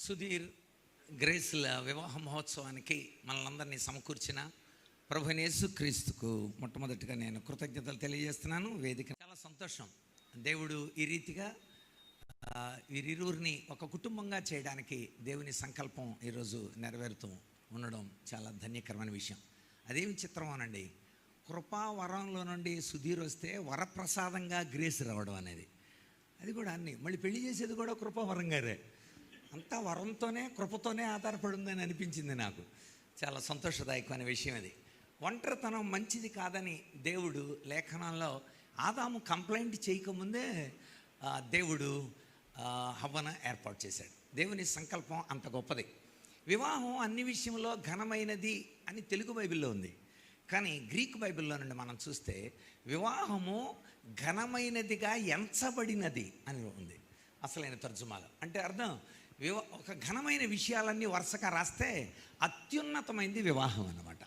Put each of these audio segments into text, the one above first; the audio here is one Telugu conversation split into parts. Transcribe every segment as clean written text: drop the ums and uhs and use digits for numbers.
సుధీర్ గ్రేస్ల వివాహ మహోత్సవానికి మనల్ని సమకూర్చిన ప్రభువైన యేసుక్రీస్తుకు మొట్టమొదటిగా నేను కృతజ్ఞతలు తెలియజేస్తున్నాను. వేదిక చాలా సంతోషం. దేవుడు ఈ రీతిగా వీరిరువురిని ఒక కుటుంబంగా చేయడానికి దేవుని సంకల్పం ఈరోజు నెరవేరుతూ ఉండడం చాలా ధన్యకరమైన విషయం. అదేమి చిత్రమోనండి, కృపావరంలో నుండి సుధీర్ వస్తే వరప్రసాదంగా గ్రేస్ రావడం అనేది, అది కూడా అన్నీ మళ్ళీ పెళ్లి చేసేది కూడా కృపావరం గారే. అంతా వరంతోనే కృపతోనే ఆధారపడి ఉందని అనిపించింది నాకు. చాలా సంతోషదాయకమైన విషయం అది. ఒంటరితనం మంచిది కాదని దేవుడు లేఖనాల్లో ఆదాము కంప్లైంట్ చేయకముందే దేవుడు హవ్వను ఏర్పాటు చేశాడు. దేవుని సంకల్పం అంత గొప్పది. వివాహం అన్ని విషయంలో ఘనమైనది అని తెలుగు బైబిల్లో ఉంది, కానీ గ్రీక్ బైబిల్లో నుండి మనం చూస్తే వివాహము ఘనమైనదిగా ఎంచబడినది అని ఉంది అసలైన తర్జుమాలో. అంటే అర్థం, ఒక ఘనమైన విషయాలన్నీ వరుసగా రాస్తే అత్యున్నతమైనది వివాహం అన్నమాట.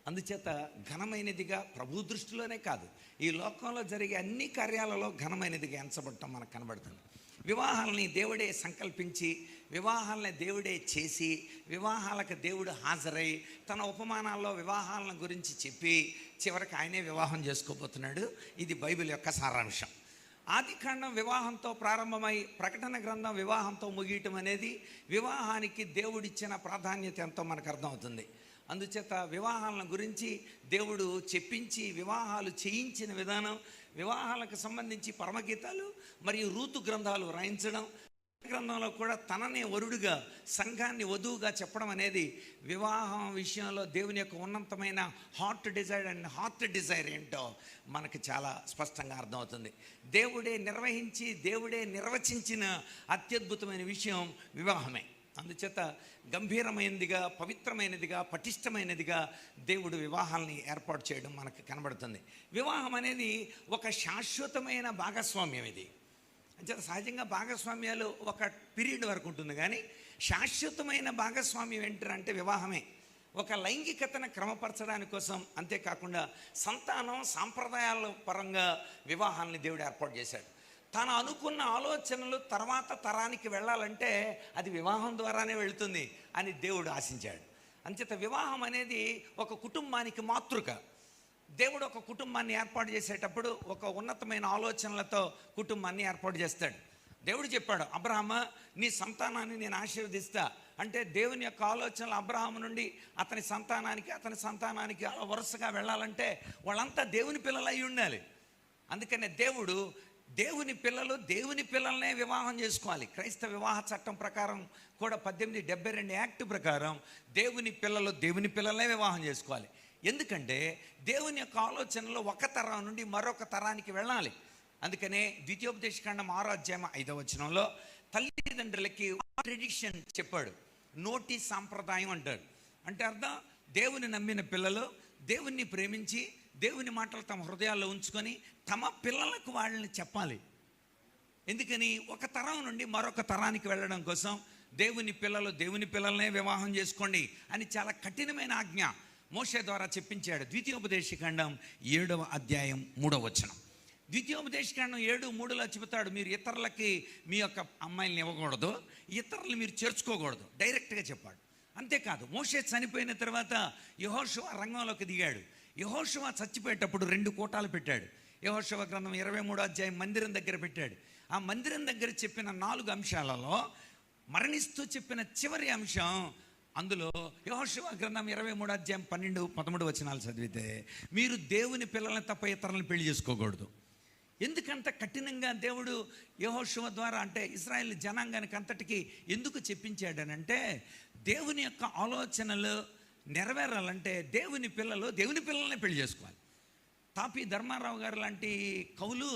అందుచేత ఘనమైనదిగా ప్రభు దృష్టిలోనే కాదు, ఈ లోకంలో జరిగే అన్ని కార్యాలలో ఘనమైనదిగా ఎంచబడటం మనకు కనబడుతుంది. వివాహాలని దేవుడే సంకల్పించి, వివాహాలని దేవుడే చేసి, వివాహాలకు దేవుడు హాజరై తన ఉపమానాల్లో వివాహాలను గురించి చెప్పి చివరికి ఆయనే వివాహం చేసుకోబోతున్నాడు. ఇది బైబిల్ యొక్క సారాంశం. ఆదికాండం వివాహంతో ప్రారంభమై ప్రకటన గ్రంథం వివాహంతో ముగియటం అనేది వివాహానికి దేవుడిచ్చిన ప్రాధాన్యత ఎంతో మనకు అర్థమవుతుంది. అందుచేత వివాహాలను గురించి దేవుడు చెప్పించి వివాహాలు చేయించిన విధానం, వివాహాలకు సంబంధించి పరమగీతాలు మరియు రూతు గ్రంథాలు రాయించడం, గ్రంథంలో కూడా తననే వరుడుగా సంఘాన్ని వధువుగా చెప్పడం అనేది వివాహం విషయంలో దేవుని యొక్క ఉన్నతమైన హార్ట్ డిజైర్ ఏంటో మనకు చాలా స్పష్టంగా అర్థమవుతుంది. దేవుడే నిర్వహించి దేవుడే నిర్వచించిన అత్యద్భుతమైన విషయం వివాహమే. అందుచేత గంభీరమైనదిగా, పవిత్రమైనదిగా, పటిష్టమైనదిగా దేవుడు వివాహాలని ఏర్పాటు చేయడం మనకు కనబడుతుంది. వివాహం అనేది ఒక శాశ్వతమైన భాగస్వామ్యం. ఇది అంచేత సహజంగా భాగస్వామ్యాలు ఒక పీరియడ్ వరకు ఉంటుంది, కానీ శాశ్వతమైన భాగస్వామ్యం ఏంటంటే వివాహమే. ఒక లైంగికతను క్రమపరచడానికి కోసం, అంతేకాకుండా సంతానం సాంప్రదాయాల పరంగా వివాహాలని దేవుడు ఏర్పాటు చేశాడు. తను అనుకున్న ఆలోచనలు తర్వాత తరానికి వెళ్ళాలంటే అది వివాహం ద్వారానే వెళుతుంది అని దేవుడు ఆశించాడు. అంచేత వివాహం అనేది ఒక కుటుంబానికి మాతృక. దేవుడు ఒక కుటుంబాన్ని ఏర్పాటు చేసేటప్పుడు ఒక ఉన్నతమైన ఆలోచనలతో కుటుంబాన్ని ఏర్పాటు చేస్తాడు. దేవుడు చెప్పాడు, అబ్రహాము నీ సంతానాన్ని నేను ఆశీర్వదిస్తా అంటే దేవుని యొక్క ఆలోచనలు అబ్రహాము నుండి అతని సంతానానికి అలా వరుసగా వెళ్ళాలంటే వాళ్ళంతా దేవుని పిల్లలు అయి ఉండాలి. అందుకనే దేవుని పిల్లలనే వివాహం చేసుకోవాలి. క్రైస్తవ వివాహ చట్టం ప్రకారం కూడా 1872 యాక్ట్ ప్రకారం దేవుని పిల్లలనే వివాహం చేసుకోవాలి. ఎందుకంటే దేవుని యొక్క ఆలోచనలో ఒక తరం నుండి మరొక తరానికి వెళ్ళాలి. అందుకనే ద్వితీయోపదేశకాండం 6వ అధ్యాయం 5వ వచనంలో తల్లిదండ్రులకి ట్రెడిషన్ చెప్పాడు, నోటి సాంప్రదాయం అంటాడు. అంటే అర్థం, దేవుని నమ్మిన పిల్లలు దేవుణ్ణి ప్రేమించి దేవుని మాటలు తమ హృదయాల్లో ఉంచుకొని తమ పిల్లలకు వాళ్ళని చెప్పాలి. ఎందుకని? ఒక తరం నుండి మరొక తరానికి వెళ్ళడం కోసం దేవుని పిల్లలనే వివాహం చేసుకోండి అని చాలా కఠినమైన ఆజ్ఞ మోషే ద్వారా చెప్పించాడు. ద్వితీయోపదేశకాండం 7వ అధ్యాయం 3వ వచనం. ద్వితీయోపదేశకాండం 7:3లో చెబుతాడు, మీరు ఇతరులకి మీ యొక్క అమ్మాయిల్ని ఇవ్వకూడదు, ఇతరులు మీరు చేర్చుకోకూడదు, డైరెక్ట్గా చెప్పాడు. అంతేకాదు, మోషే చనిపోయిన తర్వాత యెహోషువ రంగంలోకి దిగాడు. యెహోషువ చచ్చిపోయేటప్పుడు 2 కూటాలు పెట్టాడు. యెహోషువ గ్రంథం 23వ అధ్యాయం మందిరం దగ్గర పెట్టాడు. ఆ మందిరం దగ్గర చెప్పిన 4 అంశాలలో మరణిస్తూ చెప్పిన చివరి అంశం, అందులో యెహోషువ గ్రంథం 23వ అధ్యాయం 12, 13 వచనాలు చదివితే, మీరు దేవుని పిల్లల్ని తప్ప ఇతరులను పెళ్లి చేసుకోకూడదు. ఎందుకంత కఠినంగా దేవుడు యెహోషువ ద్వారా, అంటే ఇశ్రాయేల్ జనాంగానికి అంతటికి ఎందుకు చెప్పించాడనంటే, దేవుని యొక్క ఆలోచనలు నెరవేరాలంటే దేవుని పిల్లల్ని పెళ్లి చేసుకోవాలి. తాపీ ధర్మారావు గారు లాంటి కవులు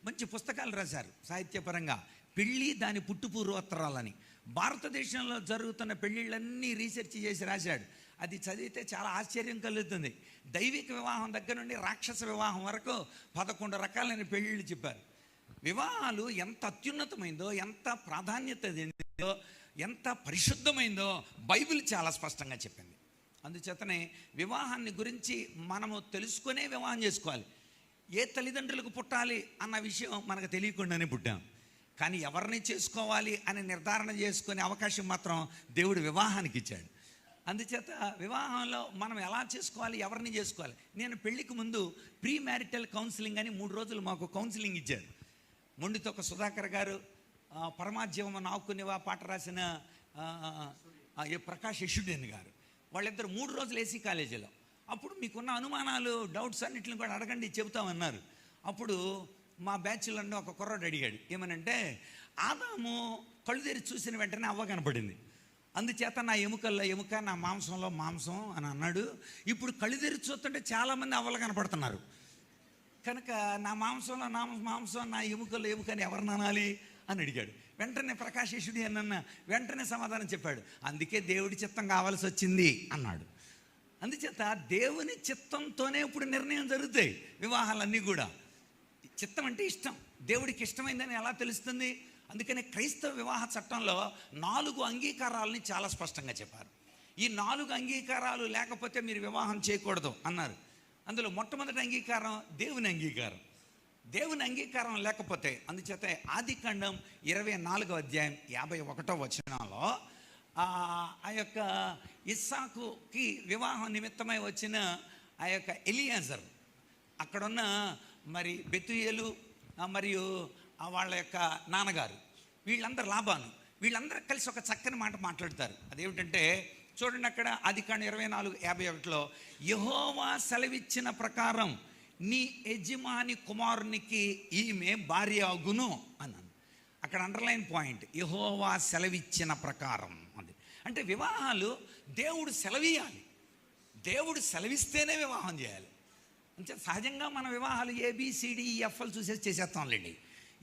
మంచి పుస్తకాలు రాశారు సాహిత్యపరంగా, పెళ్ళి దాని పుట్టుపూర్వోత్తరాలని. భారతదేశంలో జరుగుతున్న పెళ్ళిళ్ళన్నీ రీసెర్చ్ చేసి రాశాడు. అది చదివితే చాలా ఆశ్చర్యం కలుగుతుంది. దైవిక వివాహం దగ్గర నుండి రాక్షస వివాహం వరకు 11 రకాలైన పెళ్ళిళ్ళు చెప్పారు. వివాహాలు ఎంత అత్యున్నతమైందో, ఎంత ప్రాధాన్యత చెందిందో, ఎంత పరిశుద్ధమైందో బైబిల్ చాలా స్పష్టంగా చెప్పింది. అందుచేతనే వివాహాన్ని గురించి మనము తెలుసుకునే వివాహం చేసుకోవాలి. ఏ తల్లిదండ్రులకు పుట్టాలి అన్న విషయం మనకు తెలియకుండానే పుట్టాం. కానీ ఎవరిని చేసుకోవాలి అని నిర్ధారణ చేసుకునే అవకాశం మాత్రం దేవుడు వివాహానికి ఇచ్చాడు. అందుచేత వివాహంలో మనం ఎలా చేసుకోవాలి, ఎవరిని చేసుకోవాలి. నేను పెళ్లికి ముందు ప్రీ మ్యారిటల్ కౌన్సిలింగ్ అని 3 రోజులు మాకు కౌన్సిలింగ్ ఇచ్చారు. మొండితోక సుధాకర్ గారు, పరమాజీవం నాకునేవా పాట రాసిన ప్రకాష్ యశుడేన్ గారు, వాళ్ళిద్దరు 3 రోజులు ఏసీ కాలేజీలో. అప్పుడు మీకున్న అనుమానాలు, డౌట్స్ అన్నింటిని కూడా అడగండి, చెబుతామన్నారు. అప్పుడు మా బ్యాచ్లో ఒక కుర్రాడు అడిగాడు, ఏమనంటే ఆదాము కళ్ళు తెరిచి చూసిన వెంటనే అవ్వ కనపడింది, అందుచేత నా ఎముకల్లో ఎముక, నా మాంసంలో మాంసం అని అన్నాడు. ఇప్పుడు కళ్ళు తెరిచి చూస్తుంటే చాలామంది అవ్వలు కనపడుతున్నారు కనుక నా మాంసంలో నా మాంసం, నా ఎముకల్లో ఎముక అని ఎవరిని అనాలి అని అడిగాడు. వెంటనే ప్రకాశేశుడి అన్న వెంటనే సమాధానం చెప్పాడు, అందుకే దేవుడి చిత్తం కావాల్సి వచ్చింది అన్నాడు. అందుచేత దేవుని చిత్తంతోనే ఇప్పుడు నిర్ణయం జరుగుతాయి వివాహాలన్నీ కూడా. చిత్తం అంటే ఇష్టం, దేవుడికి ఇష్టమైందని ఎలా తెలుస్తుంది? అందుకనే క్రైస్తవ వివాహ చట్టంలో 4 అంగీకారాలని చాలా స్పష్టంగా చెప్పారు. ఈ 4 అంగీకారాలు లేకపోతే మీరు వివాహం చేయకూడదు అన్నారు. అందులో మొట్టమొదటి అంగీకారం దేవుని అంగీకారం. దేవుని అంగీకారం లేకపోతే, అందుచేత ఆదికాండం 24వ అధ్యాయం 51వ వచనంలో ఆ యొక్క ఇస్సాకుకి వివాహం నిమిత్తమై వచ్చిన ఆ యొక్క ఎలియాజర్, అక్కడున్న మరి బెతుయేలు మరియు వాళ్ళ యొక్క నాన్నగారు, వీళ్ళందరూ లాబాను, వీళ్ళందరూ కలిసి ఒక చక్కని మాట మాట్లాడతారు. అదేమిటంటే చూడండి, అక్కడ ఆదికాండం 24:51లో యెహోవా సెలవిచ్చిన ప్రకారం నీ యజమాని కుమారునికి ఈమె భార్య అగును అన్నాను. అక్కడ అండర్లైన్ పాయింట్, యెహోవా సెలవిచ్చిన ప్రకారం. అది అంటే వివాహాలు దేవుడు సెలవియాలి, దేవుడు సెలవిస్తేనే వివాహం చేయాలి. అంటే సహజంగా మన వివాహాలు ABCDEFలు చూసేసి చేసేస్తాంలేండి.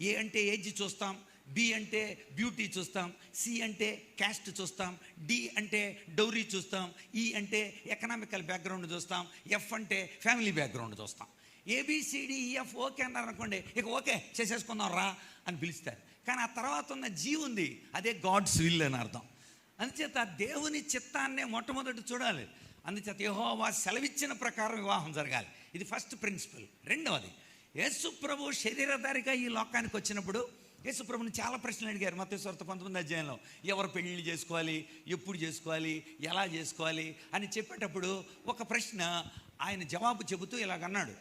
ఏ అంటే ఏజ్ చూస్తాం, బి అంటే బ్యూటీ చూస్తాం, సి అంటే క్యాస్ట్ చూస్తాం, డి అంటే డౌరీ చూస్తాం, ఈ అంటే ఎకనామికల్ బ్యాక్గ్రౌండ్ చూస్తాం, ఎఫ్ అంటే ఫ్యామిలీ బ్యాక్గ్రౌండ్ చూస్తాం. ABCDEF ఓకే అన్నారు అనుకోండి, ఇక ఓకే చేసేసుకుందాం రా అని పిలుస్తారు. కానీ ఆ తర్వాత ఉన్న జీ ఉంది, అదే గాడ్స్ విల్ అని అర్థం. అందుచేత దేవుని చిత్తాన్నే మొట్టమొదటి చూడాలి. అందుచేత యెహోవా సెలవిచ్చిన ప్రకారం వివాహం జరగాలి. ఇది ఫస్ట్ ప్రిన్సిపల్. రెండవది, యేసు ప్రభు శరీరధారిగా ఈ లోకానికి వచ్చినప్పుడు యేసు ప్రభుని చాలా ప్రశ్నలు అడిగారు. మత్తయి సువార్త 19వ అధ్యాయంలో ఎవరు పెళ్ళిళ్ళు చేసుకోవాలి, ఎప్పుడు చేసుకోవాలి, ఎలా చేసుకోవాలి అని చెప్పేటప్పుడు ఒక ప్రశ్న ఆయన జవాబు చెబుతూ ఇలాగన్నాడు.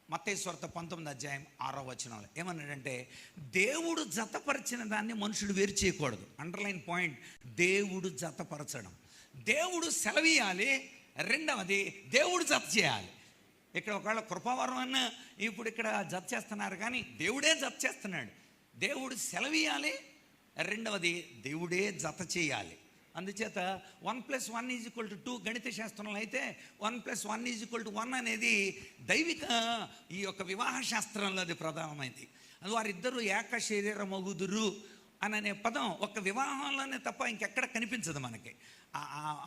మత్తయి సువార్త 19వ అధ్యాయం 6వ వచనంలో ఏమన్నాడంటే, దేవుడు జతపరిచిన దాన్ని మనుషుడు వేరు చేయకూడదు. అండర్లైన్ పాయింట్, దేవుడు జతపరచడం. దేవుడు సెలవీయాలి, రెండవది దేవుడు జత చేయాలి. ఇక్కడ ఒకవేళ కృపావరం అన్న ఇప్పుడు ఇక్కడ జత చేస్తున్నారు, కానీ దేవుడే జత చేస్తున్నాడు. దేవుడు సెలవీయాలి, రెండవది దేవుడే జత చేయాలి. అందుచేత 1+1 = 2 గణిత శాస్త్రంలో అయితే 1+1 = 1 అనేది దైవిక ఈ యొక్క వివాహ శాస్త్రంలో అది ప్రధానమైంది. అది వారిద్దరూ ఏక శరీరమగుదురు అని అనే పదం ఒక వివాహంలోనే తప్ప ఇంకెక్కడ కనిపించదు మనకి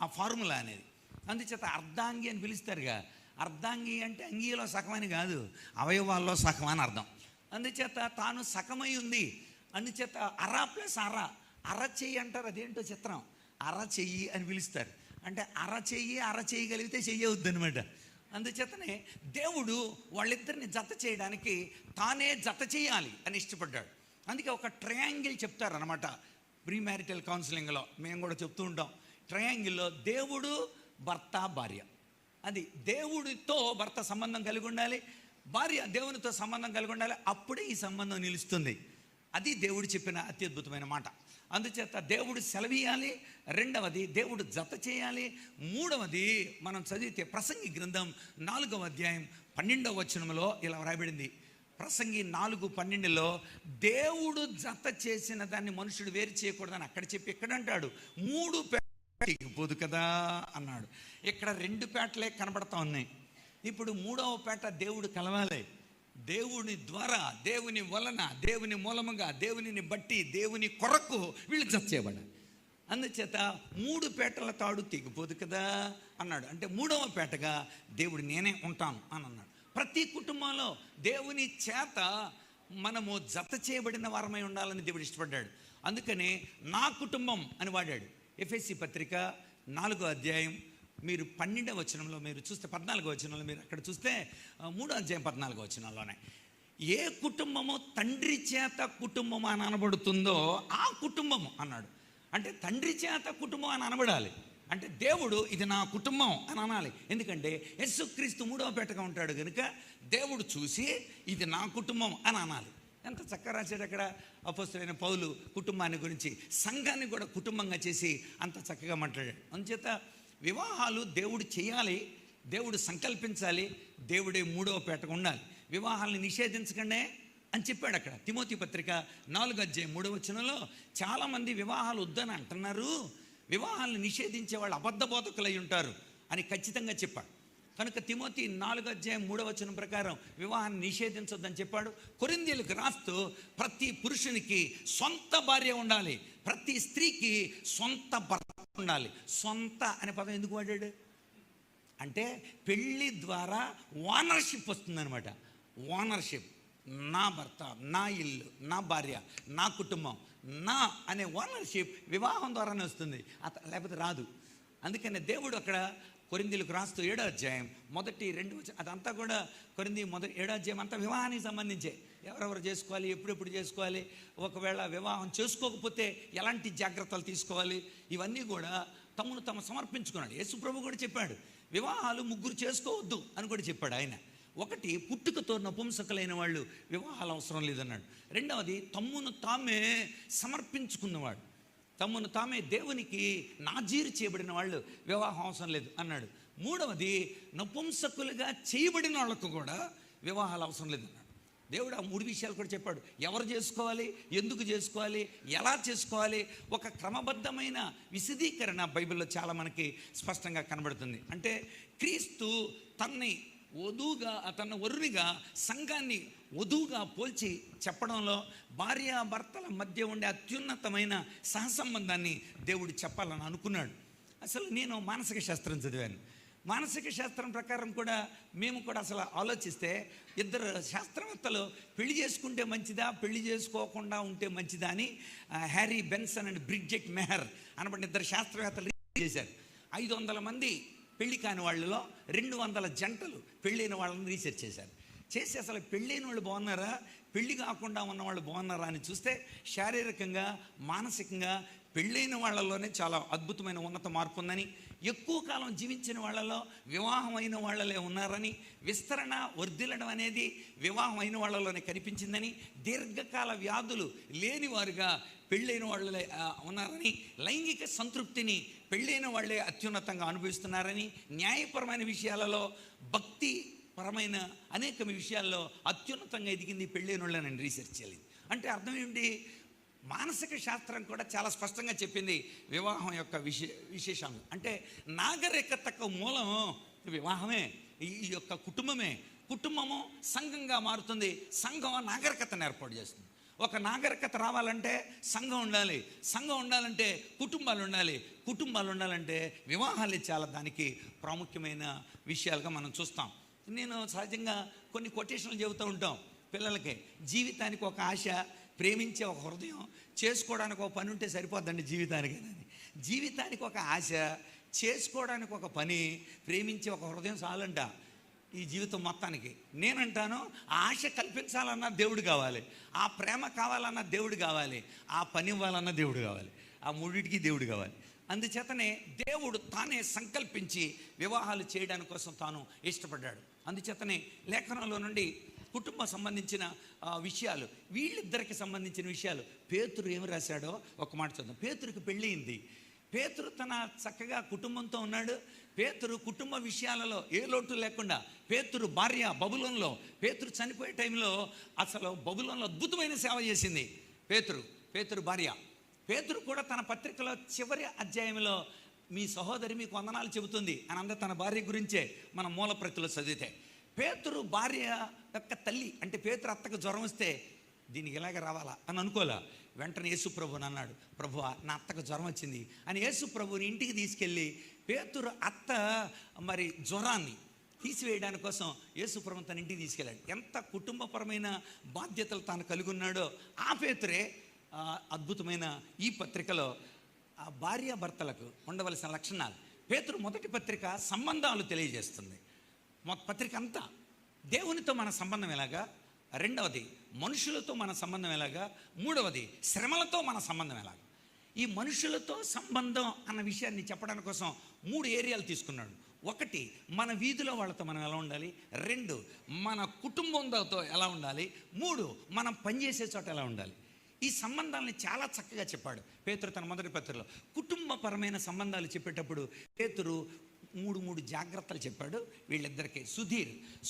ఆ ఫార్ములా అనేది. అందుచేత అర్ధాంగి అని పిలుస్తారుగా, అర్ధాంగి అంటే అంగీలో సగమని కాదు, అవయవాల్లో సగం అని అర్థం. అందుచేత తాను సగమై ఉంది. అందుచేత అర ప్లస్ అర చెయ్యి అంటారు, అదేంటో చిత్రం, అర చెయ్యి అని పిలుస్తారు. అంటే అర చేయగలిగితే చెయ్యవద్దు అనమాట. అందుచేతనే దేవుడు వాళ్ళిద్దరిని జత చేయడానికి తానే జత చేయాలి అని ఇష్టపడ్డాడు. అందుకే ఒక ట్రయాంగిల్ చెప్తారు అనమాట ప్రీ మ్యారిటల్ కౌన్సిలింగ్లో, మేము కూడా చెప్తూ ఉంటాం. ట్రయాంగిల్లో దేవుడు, భర్త, భార్య, అది దేవుడితో భర్త సంబంధం కలిగి ఉండాలి, భార్య దేవునితో సంబంధం కలిగి ఉండాలి, అప్పుడే ఈ సంబంధం నిలుస్తుంది. అది దేవుడు చెప్పిన అత్యద్భుతమైన మాట. అందుచేత దేవుడు సెలవీయాలి, రెండవది దేవుడు జత చేయాలి, మూడవది మనం చదివితే ప్రసంగి గ్రంథం 4వ అధ్యాయం 12వ వచనంలో ఇలా వ్రాయబడింది. ప్రసంగి 4:12లో దేవుడు జత చేసిన దాన్ని మనుషుడు వేరు చేయకూడదని అక్కడ చెప్పి ఇక్కడ అంటాడు 3 పేటకి పోదు కదా అన్నాడు. ఇక్కడ 2 పేటలే కనబడతా ఉన్నాయి. ఇప్పుడు 3వ పేట దేవుడు కలవాలి. దేవుని ద్వారా, దేవుని వలన, దేవుని మూలముగా, దేవునిని బట్టి, దేవుని కొరకు వీళ్ళు జత చేయబడాలి. అందుచేత 3 పేటల తాడు తెగిపోదు కదా అన్నాడు. అంటే 3వ పేటగా దేవుడు నేనే ఉంటాను అని అన్నాడు. ప్రతి కుటుంబంలో దేవుని చేత మనము జత చేయబడిన వారమై ఉండాలని దేవుడు ఇష్టపడ్డాడు. అందుకనే నా కుటుంబం అని వాడాడు. ఎఫెసీ పత్రిక 4వ అధ్యాయం మీరు 12వ వచనంలో మీరు చూస్తే, 14వ వచనంలో మీరు అక్కడ చూస్తే 3వ అధ్యాయం 14వ వచనంలోనే ఏ కుటుంబము తండ్రి చేత కుటుంబం అని అనబడుతుందో ఆ కుటుంబము అన్నాడు. అంటే తండ్రి చేత కుటుంబం అని అనబడాలి. అంటే దేవుడు ఇది నా కుటుంబం అని అనాలి. ఎందుకంటే యేసుక్రీస్తు మూడవ పేటగా ఉంటాడు కనుక దేవుడు చూసి ఇది నా కుటుంబం అని అనాలి. ఎంత చక్కగా రాశాడు అక్కడ అపోస్తలుడైన పౌలు కుటుంబాన్ని గురించి, సంఘాన్ని కూడా కుటుంబంగా చేసి అంత చక్కగా మాట్లాడాడు. అందుచేత వివాహాలు దేవుడు చేయాలి, దేవుడు సంకల్పించాలి, దేవుడే మూడవ పేటగా ఉండాలి. వివాహాలను నిషేధించకండే అని చెప్పాడు అక్కడ. తిమోతి పత్రిక 4:3 చాలామంది వివాహాలు వద్దని అంటున్నారు, వివాహాలను నిషేధించే వాళ్ళు అబద్ధ బోధకులై ఉంటారు అని ఖచ్చితంగా చెప్పాడు. కనుక తిమోతి 4:3 ప్రకారం వివాహాన్ని నిషేధించొద్దని చెప్పాడు. కొరింథీయులకు రాస్తూ ప్రతి పురుషునికి సొంత భార్య ఉండాలి, ప్రతి స్త్రీకి సొంత భర్త ఉండాలి. సొంత అనే పదం ఎందుకు వాడాడు అంటే పెళ్ళి ద్వారా ఓనర్షిప్ వస్తుందన్నమాట. ఓనర్షిప్, నా భర్త, నా ఇల్లు, నా భార్య, నా కుటుంబం, నా అనే ఓనర్షిప్ వివాహం ద్వారానే వస్తుంది, లేకపోతే రాదు. అందుకనే దేవుడు అక్కడ కొరింథీయులకు రాస్తూ 7వ అధ్యాయం 1-2 అదంతా కూడా కొరింథీ 7వ అధ్యాయం అంతా వివాహానికి సంబంధించే. ఎవరెవరు చేసుకోవాలి, ఎప్పుడెప్పుడు చేసుకోవాలి, ఒకవేళ వివాహం చేసుకోకపోతే ఎలాంటి జాగ్రత్తలు తీసుకోవాలి, ఇవన్నీ కూడా తమను తమ సమర్పించుకున్నాడు. యేసు ప్రభు కూడా చెప్పాడు వివాహాలు 3 చేసుకోవద్దు అని కూడా చెప్పాడు ఆయన. ఒకటి, పుట్టుకతో నపుంసకులైన వాళ్ళు వివాహాలు అవసరం లేదన్నాడు. రెండవది, తమ్మును తామే సమర్పించుకున్నవాడు, తమ్మును తామే దేవునికి నాజీరు చేయబడిన వాళ్ళు వివాహం అవసరం లేదు అన్నాడు. మూడవది, నపుంసకులుగా చేయబడిన వాళ్ళకు కూడా వివాహాలు అవసరం లేదు అన్నాడు. దేవుడు ఆ 3 విషయాలు కూడా చెప్పాడు. ఎవరు చేసుకోవాలి, ఎందుకు చేసుకోవాలి, ఎలా చేసుకోవాలి, ఒక క్రమబద్ధమైన విశదీకరణ బైబిల్లో చాలా మనకి స్పష్టంగా కనబడుతుంది. అంటే క్రీస్తు తన వరునిగా సంఘాన్ని వధువుగా పోల్చి చెప్పడంలో భార్యాభర్తల మధ్య ఉండే అత్యున్నతమైన సహసంబంధాన్ని దేవుడు చెప్పాలని అనుకున్నాడు. అసలు నేను మానసిక శాస్త్రం చదివాను. మానసిక శాస్త్రం ప్రకారం కూడా మేము కూడా అసలు ఆలోచిస్తే 2 శాస్త్రవేత్తలు పెళ్లి చేసుకుంటే మంచిదా, పెళ్లి చేసుకోకుండా ఉంటే మంచిదా అని Harry Benson and Bridget Meher అనబడిన 2 శాస్త్రవేత్తలు చేశారు. 500 మంది పెళ్లి కాని వాళ్ళలో 200 జంటలు పెళ్ళైన వాళ్ళని రీసెర్చ్ చేశారు. చేసి అసలు పెళ్ళైన వాళ్ళు బాగున్నారా, పెళ్ళి కాకుండా ఉన్న వాళ్ళు బాగున్నారా అని చూస్తే శారీరకంగా, మానసికంగా పెళ్ళైన వాళ్ళలోనే చాలా అద్భుతమైన ఉన్నత మార్పు ఉందని, ఎక్కువ కాలం జీవించిన వాళ్ళలో వివాహం అయిన వాళ్ళలే ఉన్నారని, విస్తరణ వర్ధిల్లడం అనేది వివాహం అయిన వాళ్ళలోనే కనిపించిందని, దీర్ఘకాల వ్యాధులు లేని వారుగా పెళ్ళైన వాళ్ళే ఉన్నారని, లైంగిక సంతృప్తిని పెళ్ళైన వాళ్ళే అత్యున్నతంగా అనుభవిస్తున్నారని, న్యాయపరమైన విషయాలలో, భక్తి పరమైన అనేక విషయాల్లో అత్యున్నతంగా ఎదిగింది పెళ్ళైన వాళ్ళని రీసెర్చ్ చేయాలి. అంటే అర్థం ఏంటి, మానసిక శాస్త్రం కూడా చాలా స్పష్టంగా చెప్పింది వివాహం యొక్క విశేషాలు. అంటే నాగరికతకు మూలం వివాహమే, ఈ యొక్క కుటుంబమే. కుటుంబము సంఘంగా మారుతుంది, సంఘం నాగరికతను ఏర్పాటు చేస్తుంది. ఒక నాగరికత రావాలంటే సంఘం ఉండాలి, సంఘం ఉండాలంటే కుటుంబాలు ఉండాలి, కుటుంబాలు ఉండాలంటే వివాహాలు చాలా దానికి ప్రాముఖ్యమైన విషయాలుగా మనం చూస్తాం. నేను సహజంగా కొన్ని కొటేషన్లు చెబుతూ ఉంటాం పిల్లలకి. జీవితానికి ఒక ఆశ, ప్రేమించే ఒక హృదయం, చేసుకోవడానికి ఒక పని ఉంటే సరిపోద్దండి జీవితానికి. జీవితానికి ఒక ఆశ, చేసుకోవడానికి ఒక పని, ప్రేమించే ఒక హృదయం చాలంట ఈ జీవితం మొత్తానికి. నేనంటాను ఆ ఆశ కల్పించాలన్నా దేవుడు కావాలి, ఆ ప్రేమ కావాలన్నా దేవుడు కావాలి, ఆ పని ఇవ్వాలన్నా దేవుడు కావాలి, ఆ మూడింటికి దేవుడు కావాలి. అందుచేతనే దేవుడు తానే సంకల్పించి వివాహాలు చేయడానికి కోసం తాను ఇష్టపడ్డాడు. అందుచేతనే లేఖనంలో నుండి కుటుంబ సంబంధించిన విషయాలు, వీళ్ళిద్దరికి సంబంధించిన విషయాలు పేతురు ఏమి రాశాడో ఒక మాట చూద్దాం. పేతురుకి పెళ్ళయింది. పేతురు తన చక్కగా కుటుంబంతో ఉన్నాడు. పేతురు కుటుంబ విషయాలలో ఏ లోటు లేకుండా, పేతురు భార్య బబులోన్లో, పేతురు చనిపోయే టైంలో అసలు బబులోన్లో అద్భుతమైన సేవ చేసింది పేతురు భార్య. పేతురు కూడా తన పత్రికలో చివరి అధ్యాయంలో మీ సహోదరి మీకు వందనాలు చెబుతుంది అని అందరూ తన భార్య గురించే మన మూల ప్రతిలో చదివితే, పేతురు భార్య యొక్క తల్లి అంటే పేతురు అత్తకు జ్వరం వస్తే దీనికి ఇలాగ రావాలా అని అనుకోలే. వెంటనే యేసు ప్రభుని అన్నాడు, ప్రభువా నా అత్తకు జ్వరం వచ్చింది అని యేసు ప్రభుని ఇంటికి తీసుకెళ్ళి పేతురు అత్త మరి జ్వరాన్ని తీసివేయడానికి కోసం యేసు ప్రభుని తన ఇంటికి తీసుకెళ్ళాడు. ఎంత కుటుంబపరమైన బాధ్యతలు తాను కలిగి ఉన్నాడో ఆ పేతురే అద్భుతమైన ఈ పత్రికలో ఆ భార్యాభర్తలకు ఉండవలసిన లక్షణాలు. పేతురు మొదటి పత్రిక సంబంధాలు తెలియజేస్తుంది. పత్రిక అంతా దేవునితో మన సంబంధం ఎలాగా, రెండవది మనుషులతో మన సంబంధం ఎలాగా, మూడవది శ్రమలతో మన సంబంధం ఎలాగా. ఈ మనుషులతో సంబంధం అన్న విషయాన్ని చెప్పడానికి కోసం 3 ఏరియాలు తీసుకున్నాడు. ఒకటి, మన వీధిలో వాళ్ళతో మనం ఎలా ఉండాలి. 2, మన కుటుంబంతో ఎలా ఉండాలి. 3, మనం పనిచేసే చోట ఎలా ఉండాలి. ఈ సంబంధాలని చాలా చక్కగా చెప్పాడు పేతురు తన మొదటి పత్రికలో. కుటుంబపరమైన సంబంధాలు చెప్పేటప్పుడు పేతురు 3 జాగ్రత్తలు చెప్పాడు వీళ్ళిద్దరికీ.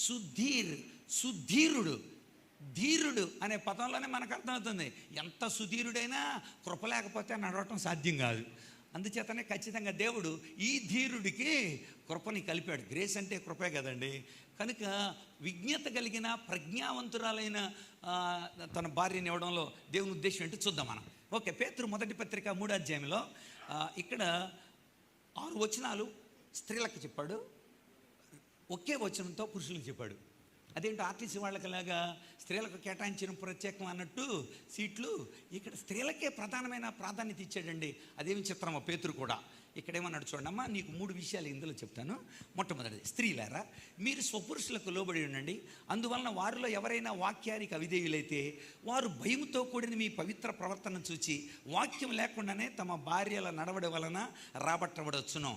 సుధీరుడు, ధీరుడు అనే పదంలోనే మనకు అర్థమవుతుంది. ఎంత సుధీరుడైనా కృప లేకపోతే నడవటం సాధ్యం కాదు. అందుచేతనే ఖచ్చితంగా దేవుడు ఈ ధీరుడికి కృపని కలిపాడు. గ్రేస్ అంటే కృపే కదండి. కనుక విజ్ఞత కలిగిన ప్రజ్ఞావంతురాలైన తన భార్యని ఇవ్వడంలో దేవుని ఉద్దేశం ఏంటో చూద్దాం మనం. ఓకే, పేతురు మొదటి పత్రిక 3వ అధ్యాయంలో ఇక్కడ 6 వచనాలు స్త్రీలకు చెప్పాడు, ఒకే వచనంతో పురుషులకు చెప్పాడు. అదేంటో ఆర్టీసీ వాళ్ళకిలాగా స్త్రీలకు కేటాయించిన ప్రత్యేకం అన్నట్టు సీట్లు ఇక్కడ స్త్రీలకే ప్రధానమైన ప్రాధాన్యత ఇచ్చాడండి. అదేమి చిత్రమో పేతురు కూడా ఇక్కడేమన్నాడు చూడండి. నీకు 3 విషయాలు ఇందులో చెప్తాను. మొట్టమొదటిది, స్త్రీలారా మీరు స్వపురుషులకు లోబడి ఉండండి. అందువలన వారిలో ఎవరైనా వాక్యానికి అవిధేయులైతే వారు భయముతో కూడిన మీ పవిత్ర ప్రవర్తన చూచి వాక్యం లేకుండానే తమ భార్యల నడవడి వలన రాబట్టబడవచ్చును.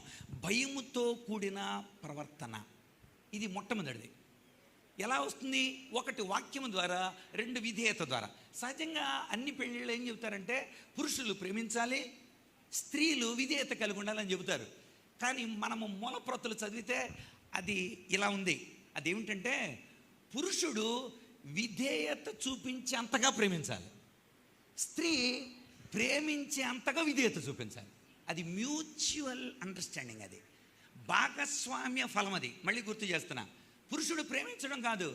భయముతో కూడిన ప్రవర్తన, ఇది మొట్టమొదటిది. ఎలా వస్తుంది? 1 వాక్యం ద్వారా, 2 విధేయత ద్వారా. సహజంగా అన్ని పెళ్ళిళ్ళు ఏం చెబుతారంటే పురుషులు ప్రేమించాలి, స్త్రీలు విధేయత కలిగి ఉండాలని చెబుతారు. కానీ మనము మూలప్రతులు చదివితే అది ఇలా ఉంది. అదేమిటంటే పురుషుడు విధేయత చూపించే అంతగా ప్రేమించాలి, స్త్రీ ప్రేమించే అంతగా విధేయత చూపించాలి. అది మ్యూచువల్ అండర్స్టాండింగ్, అది భాగస్వామ్య ఫలం. అది మళ్ళీ గుర్తు చేస్తున్నా, పురుషుడు ప్రేమించడం కాదు,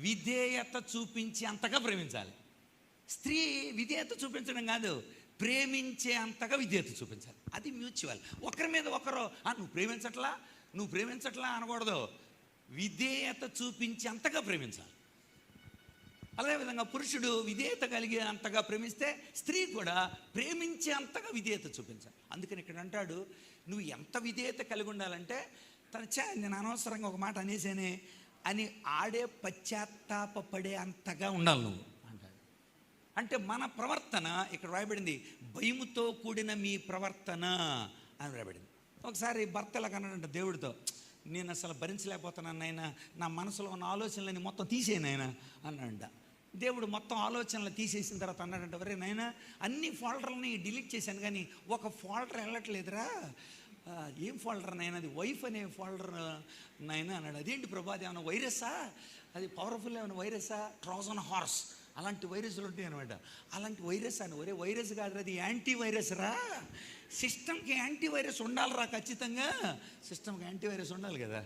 విధేయత చూపించే అంతగా ప్రేమించాలి. స్త్రీ విధేయత చూపించడం కాదు, ప్రేమించే అంతగా విధేయత చూపించాలి. అది మ్యూచువల్. ఒకరి మీద ఒకరు నువ్వు ప్రేమించట్లా అనకూడదు, విధేయత చూపించే అంతగా ప్రేమించాలి. అదేవిధంగా పురుషుడు విధేయత కలిగే అంతగా ప్రేమిస్తే స్త్రీ కూడా ప్రేమించే అంతగా విధేయత చూపించాలి. అందుకని ఇక్కడ అంటాడు, నువ్వు ఎంత విధేయత కలిగి ఉండాలంటే నేను అనవసరంగా ఒక మాట అనేసేనే అని ఆడే పశ్చాత్తాపడే అంతగా ఉండాలి నువ్వు అంటాడు. అంటే మన ప్రవర్తన ఇక్కడ రాయబడింది, భయముతో కూడిన మీ ప్రవర్తన అని రాయబడింది. ఒకసారి భర్త ఇలా కన్నాడంట దేవుడితో, నేను అసలు భరించలేకపోతున్నాను నాయన, నా మనసులో ఉన్న ఆలోచనలని మొత్తం తీసేయను ఆయన అన్నాడంట. దేవుడు మొత్తం ఆలోచనలు తీసేసిన తర్వాత అన్నాడంట, వరే నాయన అన్ని ఫోల్డర్లని డిలీట్ చేశాను కానీ ఒక ఫోల్డర్ వెళ్ళట్లేదురా. ఏం ఫోల్డర్ నాయన? అది వైఫ్ అనే ఫోల్డర్ నాయన అన్నాడు. అదేంటి ప్రభా, అది ఏమైనా వైరస్సా? అది పవర్ఫుల్ ఏమైనా వైరస్సా? ట్రోజన్ హార్స్ అలాంటి వైరస్లు ఉంటాయి అనమాట. అలాంటి వైరస్ అని, ఒరే వైరస్ కాదు, అది యాంటీ వైరస్ రా. సిస్టమ్కి యాంటీ వైరస్ ఉండాలిరా, ఖచ్చితంగా సిస్టమ్కి యాంటీ వైరస్ ఉండాలి కదా.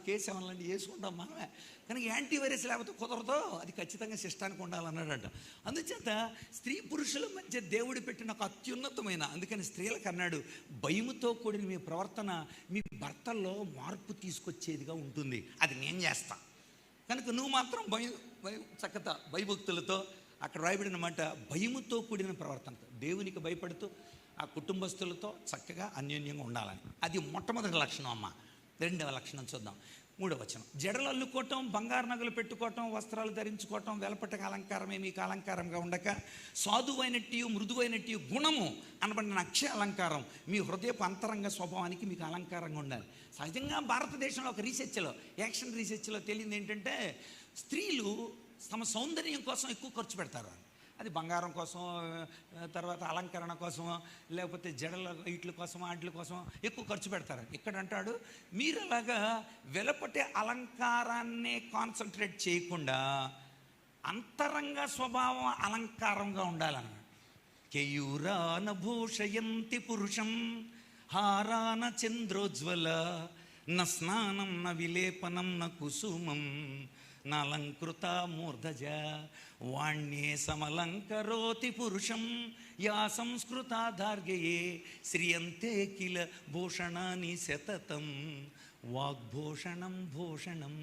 కేసు లాంటివి వేసుకుంటాం మనమే, కానీ యాంటీ వైరస్ లేకపోతే కుదరదో, అది ఖచ్చితంగా సిస్టానికి ఉండాలన్నాడట. అందుచేత స్త్రీ పురుషుల మధ్య దేవుడు పెట్టిన ఒక అత్యున్నతమైన, అందుకని స్త్రీలకు అన్నాడు, భయముతో కూడిన మీ ప్రవర్తన మీ భర్తల్లో మార్పు తీసుకొచ్చేదిగా ఉంటుంది, అది నేను చేస్తా. కనుక నువ్వు మాత్రం చక్కత భయభక్తులతో, అక్కడ రాయబడిన మాట భయముతో కూడిన ప్రవర్తనతో, దేవునికి భయపడుతూ ఆ కుటుంబస్తులతో చక్కగా అన్యోన్యంగా ఉండాలని. అది మొట్టమొదటి లక్షణం అమ్మ. 2వ లక్షణం చూద్దాం, 3వ వచనం. జడలు అల్లుకోవటం, బంగారు నగలు పెట్టుకోవటం, వస్త్రాలు ధరించుకోవటం వెలపటకు అలంకారమే మీకు అలంకారంగా ఉండక సాధువైనట్టు మృదువైనట్టు గుణము అనబడిన అక్షయ అలంకారం మీ హృదయపు అంతరంగ స్వభావానికి మీకు అలంకారంగా ఉండాలి. సహజంగా భారతదేశంలో ఒక యాక్షన్ రీసెర్చ్లో తేలింది ఏంటంటే స్త్రీలు తమ సౌందర్యం కోసం ఎక్కువ ఖర్చు పెడతారు. అది బంగారం కోసం, తర్వాత అలంకరణ కోసం, లేకపోతే జడల వీటి కోసం వాటి కోసం ఎక్కువ ఖర్చు పెడతారు. ఇక్కడ అంటాడు, మీరు అలాగా వెలపటే అలంకారాన్ని కాన్సన్ట్రేట్ చేయకుండా అంతరంగ స్వభావం అలంకారంగా ఉండాలన్నాడు. కేయూరాన భూషయంతి పురుషం హారాన చంద్రోజ్వల న స్నానం న విలేపనం న కుసుమం నాలంకృత మూర్ధజ వాణ్యే సమలంకరోతి పురుషం యా సంస్కృతాధార్గయే శ్రియంతే కిల భూషణాని శతతం వాగ్భూషణం భూషణం.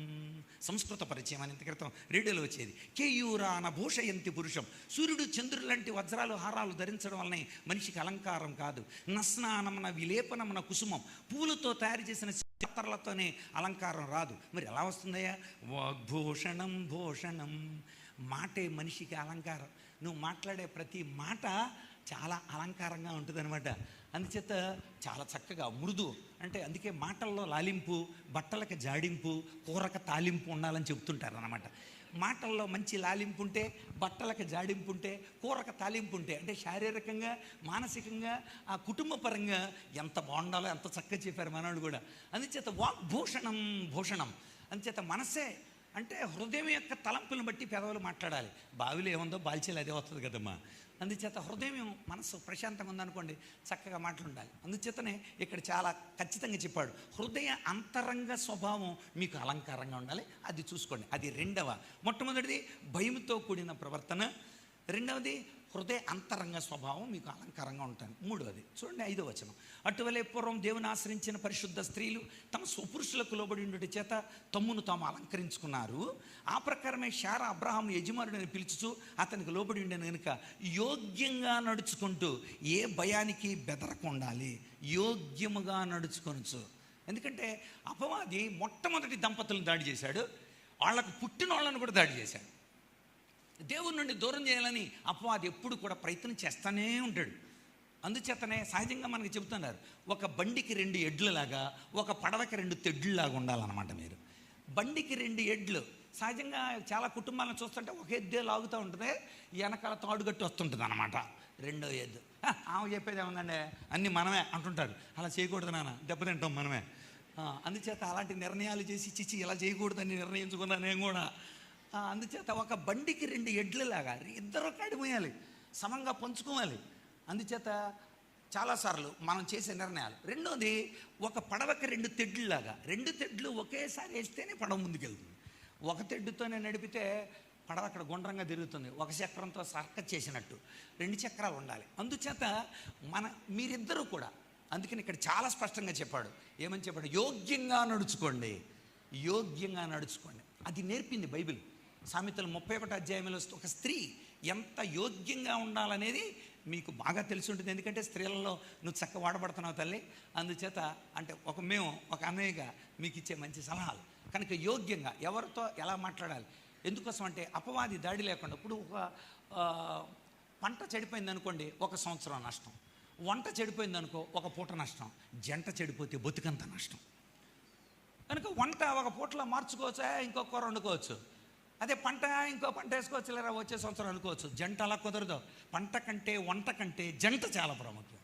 సంస్కృత పరిచయం అని ఇంత క్రితం రేడియోలో వచ్చేది. కేయూరాన భూషయంతి పురుషం. సూర్యుడు చంద్రుడు లాంటి వజ్రాలు హారాలు ధరించడం వల్లనే మనిషికి అలంకారం కాదు. నస్నానమున విలేపనమున కుసుమం, పూలతో తయారు చేసిన చిత్రలతోనే అలంకారం రాదు. మరి ఎలా వస్తుందయ్యా? వాగ్భూషణం భూషణం. మాటే మనిషికి అలంకారం. నువ్వు మాట్లాడే ప్రతి మాట చాలా అలంకారంగా ఉంటుందన్నమాట. అందుచేత చాలా చక్కగా మృదు, అంటే అందుకే మాటల్లో లాలింపు, బట్టలకు జాడింపు, కూరక తాలింపు ఉండాలని చెప్తుంటారు అన్నమాట. మాటల్లో మంచి లాలింపు ఉంటే, బట్టలకు జాడింపు ఉంటే, కూరక తాలింపు ఉంటే, అంటే శారీరకంగా, మానసికంగా, ఆ కుటుంబ పరంగా ఎంత బాగుండాలో ఎంత చక్కగా చెప్పారు మనవాళ్ళు కూడా. అందుచేత వాగ్భూషణం భూషణం. అందుచేత మనసే అంటే హృదయం యొక్క తలంపులను బట్టి పెదవులు మాట్లాడాలి. బావిలో ఏముందో బాల్చేలు అదే వస్తుంది కదమ్మా. అందుచేత హృదయం మనసు ప్రశాంతంగా ఉందనుకోండి, చక్కగా మాట్లాడాలి. అందుచేతనే ఇక్కడ చాలా ఖచ్చితంగా చెప్పాడు, హృదయ అంతరంగ స్వభావం మీకు అలంకారంగా ఉండాలి, అది చూసుకోండి. అది మొట్టమొదటిది భయంతో కూడిన ప్రవర్తన, రెండవది హృదయ అంతరంగ స్వభావం మీకు అలంకారంగా ఉంటుంది. మూడవది చూడండి 5వ వచనం, అటువలే పూర్వం దేవుని ఆశ్రయించిన పరిశుద్ధ స్త్రీలు తమ స్వపురుషులకు లోబడి ఉండుట చేత తమ్మును తాము అలంకరించుకున్నారు. ఆ ప్రకారమే శారా అబ్రహాము యజమానుడిని పిలుచుచు అతనికి లోబడి ఉండేను కనుక యోగ్యంగా నడుచుకుంటూ ఏ భయానికి బెదరకు ఉండాలి, యోగ్యముగా నడుచుకొనచ్చు. ఎందుకంటే అపవాది మొట్టమొదటి దంపతులను దాడి చేశాడు, వాళ్ళకు పుట్టిన వాళ్ళని కూడా దాడి చేశాడు. దేవుని నుండి దూరం చేయాలని అపవాది ఎప్పుడు కూడా ప్రయత్నం చేస్తూనే ఉంటాడు. అందుచేతనే సహజంగా మనకి చెబుతున్నారు, ఒక బండికి 2 ఎడ్లలాగా, ఒక పడవకి 2 తెడ్లులాగా ఉండాలన్నమాట. మీరు బండికి 2 ఎడ్లు, సహజంగా చాలా కుటుంబాలను చూస్తుంటే ఒక ఎద్దే లాగుతూ ఉంటుంది, వెనకాల తాడుగట్టి వస్తుంటుంది అనమాట రెండో ఎద్దు. ఆమె చెప్పేది ఏముందండి, అన్నీ మనమే అంటుంటారు. అలా చేయకూడదు నాన్న, దెబ్బతింటాం మనమే. అందుచేత అలాంటి నిర్ణయాలు చేసి చిచ్చి ఇలా చేయకూడదని నిర్ణయించుకున్నా నేను కూడా. అందుచేత ఒక బండికి 2 ఎడ్లలాగా ఇద్దరు కడిమేయాలి, సమంగా పంచుకోవాలి. అందుచేత చాలాసార్లు మనం చేసే నిర్ణయాలు. రెండోది, ఒక పడవకి 2 తెడ్లులాగా, 2 తెడ్లు ఒకేసారి వేస్తేనే పడవ ముందుకెళ్తుంది. ఒక తెడ్డుతోనే నడిపితే పడవ అక్కడ గుండ్రంగా తిరుగుతుంది, ఒక చక్రంతో సర్కస్ చేసినట్టు 2 చక్రాలు ఉండాలి. అందుచేత మీరిద్దరూ కూడా, అందుకని ఇక్కడ చాలా స్పష్టంగా చెప్పాడు. ఏమని చెప్పాడు, యోగ్యంగా నడుచుకోండి, యోగ్యంగా నడుచుకోండి. అది నేర్పింది బైబిల్. సామెతలు 31వ అధ్యాయంలో ఒక స్త్రీ ఎంత యోగ్యంగా ఉండాలనేది మీకు బాగా తెలిసి ఉంటుంది. ఎందుకంటే స్త్రీలలో నువ్వు చక్క వాడబడుతున్నావు తల్లి. అందుచేత అంటే మేము ఒక అన్నయ్యగా మీకు ఇచ్చే మంచి సలహాలు. కనుక యోగ్యంగా ఎవరితో ఎలా మాట్లాడాలి, ఎందుకోసం అంటే అపవాది దాడి లేకుండా. ఇప్పుడు ఒక పంట చెడిపోయింది అనుకోండి, 1 సంవత్సరం నష్టం. వంట చెడిపోయింది అనుకో, 1 పూట నష్టం. జంట చెడిపోతే బతుకంత నష్టం. కనుక వంట 1 పూటలో మార్చుకోవచ్చా, ఇంకో కూర వండుకోవచ్చు. అదే పంట ఇంకో పంట వేసుకోవచ్చు, లేదా వచ్చే సంవత్సరం అనుకోవచ్చు. జంట అలా కుదరదు. పంట కంటే వంట కంటే జంట చాలా ప్రాముఖ్యం.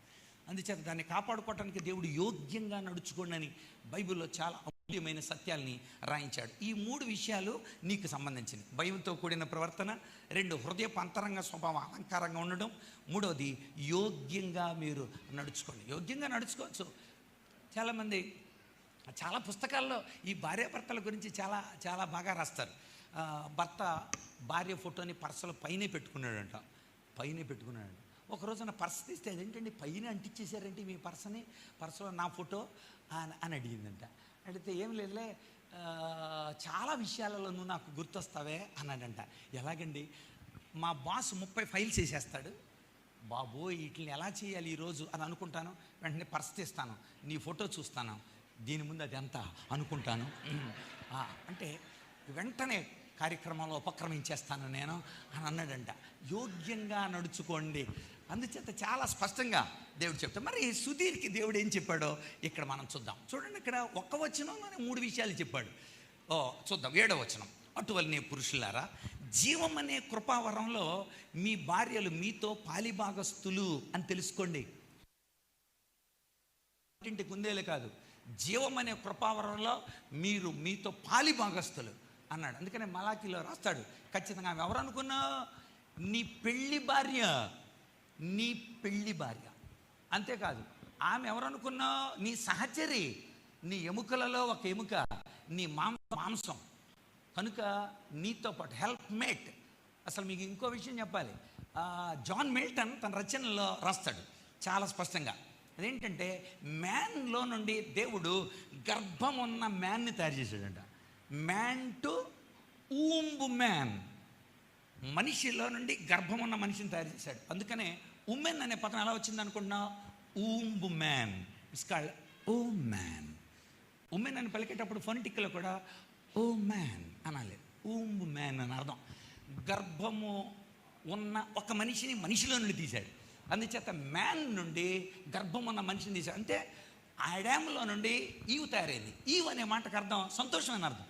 అందుచేత దాన్ని కాపాడుకోవటానికి దేవుడు యోగ్యంగా నడుచుకోండి అని బైబిల్లో చాలా అమూల్యమైన సత్యాల్ని రాయించాడు. ఈ 3 విషయాలు నీకు సంబంధించినవి. భయంతో కూడిన ప్రవర్తన, 2 హృదయపు అంతరంగ స్వభావం అలంకారంగా ఉండడం, 3వది యోగ్యంగా మీరు నడుచుకోండి. యోగ్యంగా నడుచుకోవచ్చు. చాలామంది చాలా పుస్తకాల్లో ఈ భార్యాభర్తల గురించి చాలా చాలా బాగా రాస్తారు. భర్త భార్య ఫోటోని పర్సులో పైనే పెట్టుకున్నాడంట. ఒక రోజున పర్స్ తీస్తే, అదేంటండి పైన అంటించేశారంటే మీ పర్సులో నా ఫోటో అని అడిగిందంట. అడిగితే ఏం లేదులే, చాలా విషయాలలో నువ్వు నాకు గుర్తొస్తావే అన్నాడంట. ఎలాగండి, మా బాస్ 30 ఫైల్స్ వేసేస్తాడు, బాబోయ్ వీటిని ఎలా చేయాలి ఈరోజు అని అనుకుంటాను. వెంటనే పర్స్ తీస్తాను, నీ ఫోటో చూస్తాను, దీని ముందు అది ఎంత అనుకుంటాను. అంటే వెంటనే కార్యక్రమంలో ఉపక్రమించేస్తాను నేను అని అన్నాడంట. యోగ్యంగా నడుచుకోండి. అందుచేత చాలా స్పష్టంగా దేవుడు చెప్తాడు. మరి సుధీర్కి దేవుడు ఏం చెప్పాడో ఇక్కడ మనం చూద్దాం. చూడండి, ఇక్కడ 1 వచనంలోనే 3 విషయాలు చెప్పాడు. చూద్దాం 7వ వచనం, అటువలనే పురుషులారా జీవం అనే కృపావరంలో మీ భార్యలు మీతో పాలిభాగస్తులు అని తెలుసుకోండి. ఇంటి కుందేలే కాదు, జీవం అనే కృపావరంలో మీరు మీతో పాలిభాగస్తులు అన్నాడు. అందుకనే మలాకీలో రాస్తాడు ఖచ్చితంగా, ఆమె ఎవరు అనుకున్నావు, నీ పెళ్ళి భార్య. అంతేకాదు, ఆమె ఎవరు అనుకున్నావు, నీ సహచరి, నీ ఎముకలలో ఒక ఎముక, నీ మాంసం. కనుక నీతో పాటు హెల్ప్ మేట్. అసలు మీకు ఇంకో విషయం చెప్పాలి, జాన్ మిల్టన్ తన రచనలో రాస్తాడు చాలా స్పష్టంగా. అదేంటంటే, మ్యాన్లో నుండి దేవుడు గర్భం ఉన్న మ్యాన్ని తయారు చేశాడంట. మ్యాన్ టు ఊంబ్ మ్యాన్, మనిషిలో నుండి గర్భం ఉన్న మనిషిని తయారు చేశాడు. అందుకనే ఉమెన్ అనే పదం ఎలా వచ్చింది అనుకుంటున్నా, womb man, it's called o man. Woman అని పలికేటప్పుడు ఫొనెటిక్లో కూడా ఓ మ్యాన్ అనాలి, ఊంబ్ మ్యాన్ అని అర్థం. గర్భము ఉన్న ఒక మనిషిని మనిషిలో నుండి తీశాడు. అందుచేత మ్యాన్ నుండి గర్భం ఉన్న మనిషిని తీశాడు. అంటే ఆడాములో నుండి ఈవు తయారైంది. ఈవు అనే మాటకు అర్థం సంతోషం అని అర్థం.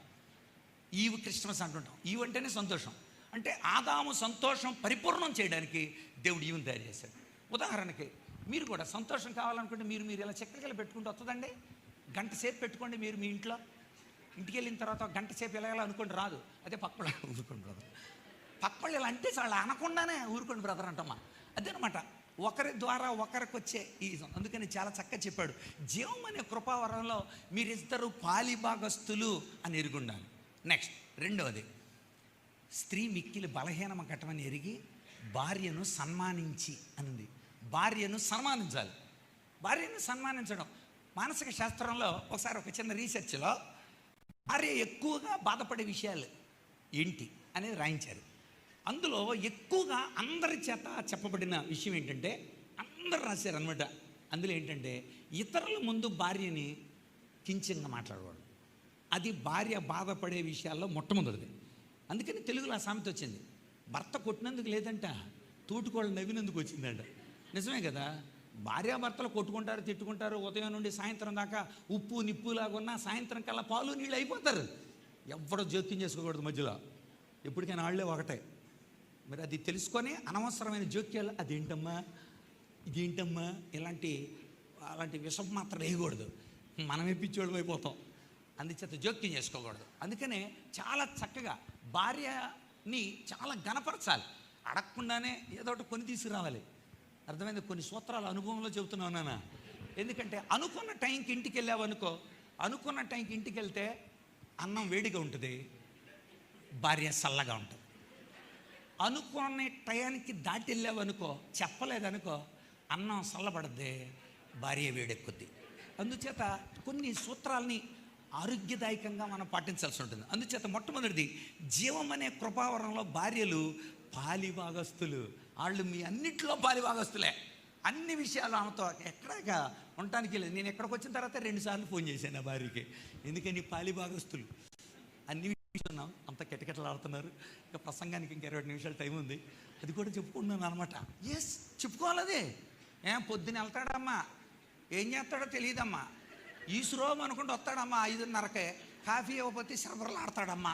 ఈవు క్రిస్మస్ అంటుంటాం. ఈవు అంటేనే సంతోషం. అంటే ఆదాము సంతోషం పరిపూర్ణం చేయడానికి దేవుడు ఈవుని తయారు చేశాడు. ఉదాహరణకి మీరు కూడా సంతోషం కావాలనుకుంటే మీరు ఇలా చక్కెరకెళ్ళి పెట్టుకుంటూ వస్తుందండి. గంట సేపు పెట్టుకోండి. మీరు మీ ఇంటికి వెళ్ళిన తర్వాత గంట సేపు ఎలా అనుకోండి, రాదు. అదే పక్కపడ ఊరుకోండి బ్రదర్, పక్కపళ్ళు ఇలా అంటే చాలా అనకుండానే ఊరుకోండి బ్రదర్ అంటమ్మా. అదేనమాట ఒకరి ద్వారా ఒకరికి వచ్చే ఈ. అందుకని చాలా చక్కగా చెప్పాడు, జీవం అనే కృపావరంలో మీరిద్దరు పాలిభాగస్తులు అని ఎరుగుండాలి. నెక్స్ట్ రెండవది, స్త్రీ మిక్కిలి బలహీనమ ఘటమని ఎరిగి భార్యను సన్మానించి అనుంది. భార్యను సన్మానించాలి. భార్యను సన్మానించడం మానసిక శాస్త్రంలో ఒకసారి ఒక చిన్న రీసెర్చ్లో భార్య ఎక్కువగా బాధపడే విషయాలు ఏంటి అనేది రాయించారు. అందులో ఎక్కువగా అందరి చేత చెప్పబడిన విషయం ఏంటంటే, అందరు రాశారు అనమాట. అందులో ఏంటంటే, ఇతరుల ముందు భార్యని కించంగా మాట్లాడేవాడు. అది భార్య బాధపడే విషయాల్లో మొట్టమొదటిది. అందుకని తెలుగులో ఆ సామెత వచ్చింది, భర్త కొట్టినందుకు లేదంట, తోటికోళ్ళు నవ్వినందుకు వచ్చిందంట. నిజమే కదా. భార్యాభర్తలు కొట్టుకుంటారు, తిట్టుకుంటారు, ఉదయం నుండి సాయంత్రం దాకా ఉప్పు నిప్పులాగా ఉన్నా సాయంత్రం కల్లా పాలు నీళ్ళు అయిపోతారు. ఎవడో జోక్యం చేసుకోకూడదు మధ్యలో, ఎప్పటికైనా వాళ్ళే ఒకటే. మరి అది తెలుసుకొని అనవసరమైన జోక్యాలు, అదేంటమ్మా ఇదేంటమ్మా అలాంటి విషం మాత్రం వేయకూడదు. మనమే పిచ్చోళ్ళు అయిపోతాం. అందుచేత జోక్యం చేసుకోకూడదు. అందుకనే చాలా చక్కగా భార్యని చాలా గణపరచాలి. అడగకుండానే ఏదో ఒకటి కొని తీసుకురావాలి. అర్థమైంది? కొన్ని సూత్రాలు అనుభవంలో చెబుతున్నాను నాన్న. ఎందుకంటే అనుకున్న టైంకి ఇంటికి వెళ్ళావనుకో, అనుకున్న టైంకి ఇంటికి వెళ్తే అన్నం వేడిగా ఉంటుంది, భార్య చల్లగా ఉంటుంది. అనుకునే టయానికి దాటి వెళ్ళావనుకో, చెప్పలేదనుకో, అన్నం చల్లబడద్ది, భార్య వేడెక్కుద్ది. అందుచేత కొన్ని సూత్రాలని ఆరోగ్యదాయకంగా మనం పాటించాల్సి ఉంటుంది. అందుచేత మొట్టమొదటిది, జీవం అనే కృపావరంలో భార్యలు పాలిభాగస్తులు. వాళ్ళు మీ అన్నింటిలో పాలిభాగస్తులే. అన్ని విషయాలు ఆమెతో ఎక్కడాక ఉండటానికి లేదు. నేను ఎక్కడికి వచ్చిన తర్వాత 2 సార్లు ఫోన్ చేశాను నా భార్యకి. ఎందుకని పాలిభాగస్తులు అన్ని విషయాలు అంత కిటకిటలాడుతున్నారు. ఇంకా ప్రసంగానికి ఇంకా 20 నిమిషాలు టైం ఉంది. అది కూడా చెప్పుకుంటున్నాను అనమాట. ఎస్, చెప్పుకోవాలి. అదే పొద్దున్న వెళ్తాడమ్మా, ఏం చేస్తాడో తెలియదమ్మా, ఈశ్రోం అనుకుంటూ వస్తాడమ్మా 5:30కే, కాఫీ ఇవ్వకపోతే సరబరాలు ఆడతాడమ్మా.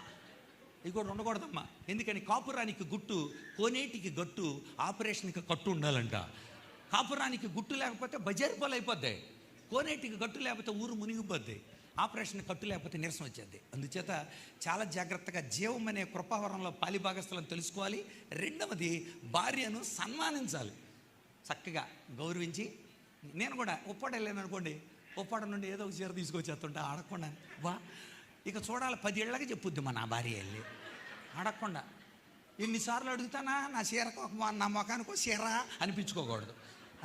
ఇది కూడా ఉండకూడదమ్మా. ఎందుకని కాపురానికి గుట్టు, కోనేటికి గట్టు, ఆపరేషన్కి కట్టు ఉండాలంట. కాపురానికి గుట్టు లేకపోతే బజారు పాలు అయిపోద్ది, కోనేటికి గట్టు లేకపోతే ఊరు మునిగిపోద్ది, ఆపరేషన్ కట్టు లేకపోతే నీరసం వచ్చేది. అందుచేత చాలా జాగ్రత్తగా జీవం అనే కృపావరంలో పాలిభాగస్తులను తెలుసుకోవాలి. రెండవది, భార్యను సన్మానించాలి. చక్కగా గౌరవించి, నేను కూడా ఉప్పాడ వెళ్ళాను అనుకోండి, ఉప్పాడ నుండి ఏదో ఒక చీర తీసుకొచ్చేస్తుంటా అడగకుండా. ఇక చూడాలి 10 ఏళ్ళకి చెప్పుద్ది మా నా భార్య వెళ్ళి, అడగకుండా. ఎన్నిసార్లు అడుగుతానా నా చీరకు, నా ముఖానికి చీర అనిపించుకోకూడదు.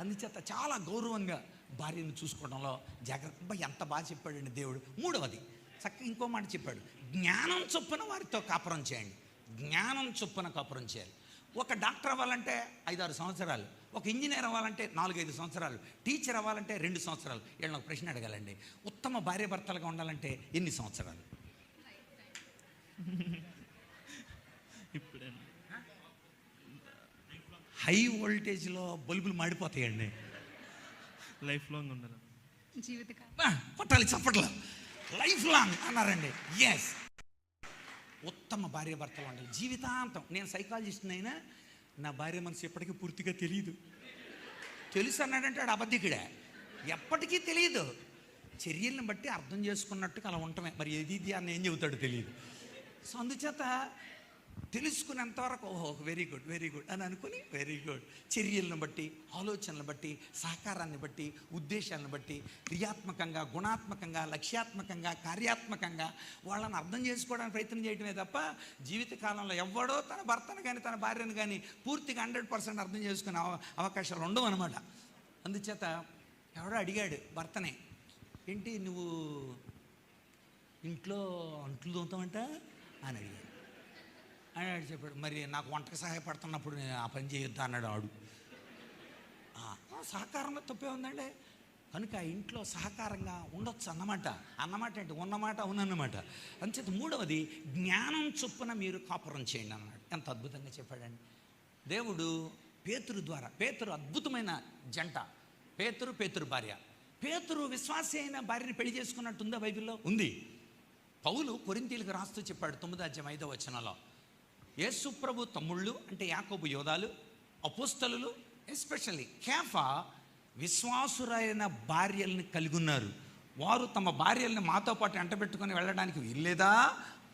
అందుచేత చాలా గౌరవంగా భార్యను చూసుకోవడంలో జాగ్రత్త. ఎంత బాగా చెప్పాడండి దేవుడు. మూడవది, చక్కగా ఇంకో మాట చెప్పాడు, జ్ఞానం చొప్పున వారితో కాపురం చేయండి. జ్ఞానం చొప్పున కాపురం చేయాలి. ఒక డాక్టర్ అవ్వాలంటే 5-6 సంవత్సరాలు, ఒక ఇంజనీర్ అవ్వాలంటే 4-5 సంవత్సరాలు, టీచర్ అవ్వాలంటే 2 సంవత్సరాలు. వీళ్ళని ఒక ప్రశ్న అడగాలండి, ఉత్తమ భార్యాభర్తలుగా ఉండాలంటే ఎన్ని సంవత్సరాలు? హై వోల్టేజ్లో బల్బులు మాడిపోతాయండి. లైఫ్ లాంగ్ ఉండాలి, జీవితకాలం. పట్టాలి చప్పట్లో, లైఫ్ లాంగ్ అన్నారండి. ఎస్, ఉత్తమ భార్యాభర్తలు ఉండాలి జీవితాంతం. నేను సైకాలజిస్ట్ అయినా నా భార్య మనసు ఎప్పటికీ పూర్తిగా తెలియదు. తెలుసు అన్నాడంటే ఆడు అబద్ధికుడే. ఎప్పటికీ తెలియదు. చర్యలను బట్టి అర్థం చేసుకున్నట్టుగా అలా ఉండటమే. మరి ఇది అని ఏం చెబుతాడో తెలియదు. సో అందుచేత తెలుసుకునేంతవరకు ఓహో వెరీ గుడ్ వెరీ గుడ్ అని అనుకుని, వెరీ గుడ్, చర్యలను బట్టి, ఆలోచనలను బట్టి, సహకారాన్ని బట్టి, ఉద్దేశాలను బట్టి, క్రియాత్మకంగా, గుణాత్మకంగా, లక్ష్యాత్మకంగా, కార్యాత్మకంగా వాళ్ళని అర్థం చేసుకోవడానికి ప్రయత్నం చేయటమే తప్ప జీవితకాలంలో ఎవడో తన భర్తను కానీ తన భార్యను కానీ పూర్తిగా 100% అర్థం చేసుకునే అవకాశాలు ఉండవు అనమాట. అందుచేత ఎవడో అడిగాడు భర్తనే, ఏంటి నువ్వు ఇంట్లో అంట్లు తోముతావంట అని అడిగాడు. అని చెప్పాడు, మరి నాకు వంటకు సహాయపడుతున్నప్పుడు నేను ఆ పని చేయొద్దా అన్నాడు ఆడు. సహకారంలో తప్పే ఉందండి. కనుక ఆ ఇంట్లో సహకారంగా ఉండొచ్చు అన్నమాట. అన్నమాట ఏంటి? ఉన్నమాట అవునన్నమాట. అంచేత మూడవది, జ్ఞానం చొప్పున మీరు కాపురం చేయండి అన్నాడు. ఎంత అద్భుతంగా చెప్పాడండి దేవుడు పేతురు ద్వారా. పేతురు అద్భుతమైన జంట, పేతురు భార్య. పేతురు విశ్వాసి అయిన భార్యని పెళ్లి చేసుకున్నట్టుందా బైబిల్లో? ఉంది. పౌలు కొరింథీయులకు రాస్తూ చెప్పాడు 9:5 యేసు ప్రభు తమ్ముళ్ళు అంటే యాకోబు యోధాలు, అపోస్తలులు, ఎస్పెషల్లీ కేఫా విశ్వాసురైన భార్యల్ని కలిగి ఉన్నారు. వారు తమ భార్యల్ని మాతో పాటు ఎంటబెట్టుకొని వెళ్ళడానికి వీల్లేదా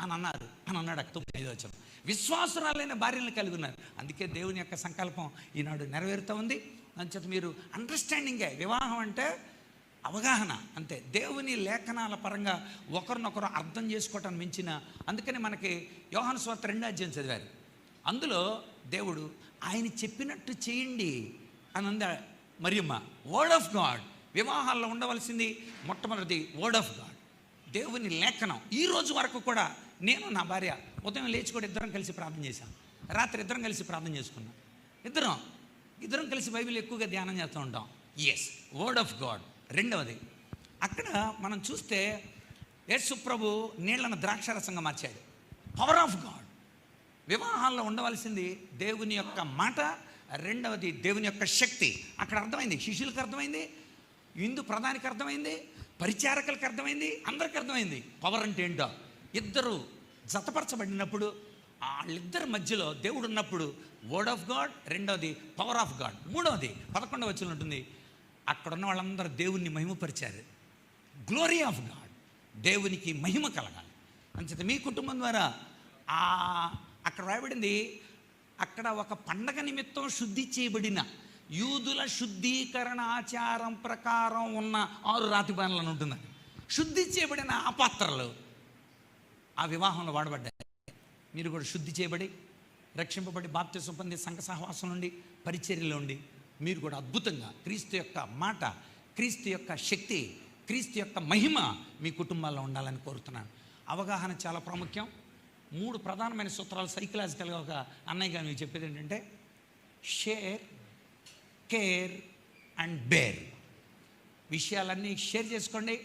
అని అన్నాడు 9:5. విశ్వాసురాలైన భార్యలను కలిగి ఉన్నారు. అందుకే దేవుని యొక్క సంకల్పం ఈనాడు నెరవేరుతూ ఉంది. అంచేత మీరు అండర్స్టాండింగే. వివాహం అంటే అవగాహన అంతే. దేవుని లేఖనాల పరంగా ఒకరినొకరు అర్థం చేసుకోవటాన్ని మించిన. అందుకని మనకి యోహాను సువార్త 2 చదివారు. అందులో దేవుడు ఆయన చెప్పినట్టు చేయండి అని అంద మరియమ్మ. Word of God. వివాహాల్లో ఉండవలసింది మొట్టమొదటిది వర్డ్ ఆఫ్ గాడ్, దేవుని లేఖనం. ఈ రోజు వరకు కూడా నేను నా భార్య ఉదయం లేచి కూడా ఇద్దరం కలిసి ప్రార్థన చేశాం. రాత్రి ఇద్దరం కలిసి ప్రార్థన చేసుకున్నాం. ఇద్దరం కలిసి బైబిల్ ఎక్కువగా ధ్యానం చేస్తూ ఉంటాం. Yes, word of God. రెండవది, అక్కడ మనం చూస్తే యేసు ప్రభు నీళ్లను ద్రాక్షారసంగా మార్చాడు. Power of God. వివాహాల్లో ఉండవలసింది దేవుని యొక్క మాట, రెండవది దేవుని యొక్క శక్తి. అక్కడ అర్థమైంది, శిష్యులకు అర్థమైంది, విందు ప్రధానికి అర్థమైంది, పరిచారకులకు అర్థమైంది, అందరికి అర్థమైంది పవర్ అంటే ఏంటో. ఇద్దరు జతపరచబడినప్పుడు, వాళ్ళిద్దరి మధ్యలో దేవుడు ఉన్నప్పుడు వర్డ్ ఆఫ్ గాడ్, రెండవది పవర్ ఆఫ్ గాడ్. మూడవది 11వ ఉంటుంది, అక్కడ ఉన్న వాళ్ళందరూ దేవుణ్ణి మహిమపరిచారు. Glory of God. దేవునికి మహిమ కలగాలి. అంచేత మీ కుటుంబం ద్వారా అక్కడ రాయబడింది, అక్కడ ఒక పండగ నిమిత్తం శుద్ధి చేయబడిన యూదుల శుద్ధీకరణ ఆచారం ప్రకారం ఉన్న 6 రాతి బాణలను ఉంటుంది. శుద్ధి చేయబడిన ఆ పాత్రలు ఆ వివాహంలో వాడబడ్డాయి. మీరు కూడా శుద్ధి చేయబడి, రక్షింపబడి, బాప్తిసం పొంది, సంఘ సహవాసం నుండి, పరిచర్యలో ఉండి, మీరు కూడా అద్భుతంగా క్రీస్తు యొక్క మాట, క్రీస్తు యొక్క శక్తి, క్రీస్తు యొక్క మహిమ మీ కుటుంబాల్లో ఉండాలని కోరుతున్నాను. అవగాహన చాలా ప్రాముఖ్యం. 3 ప్రధానమైన సూత్రాలు సైకలాజికల్గా ఒక అన్నయ్యగా మీకు చెప్పేది ఏంటంటే, షేర్, కేర్ అండ్ బేర్. విషయాలన్నీ షేర్ చేసుకోండి.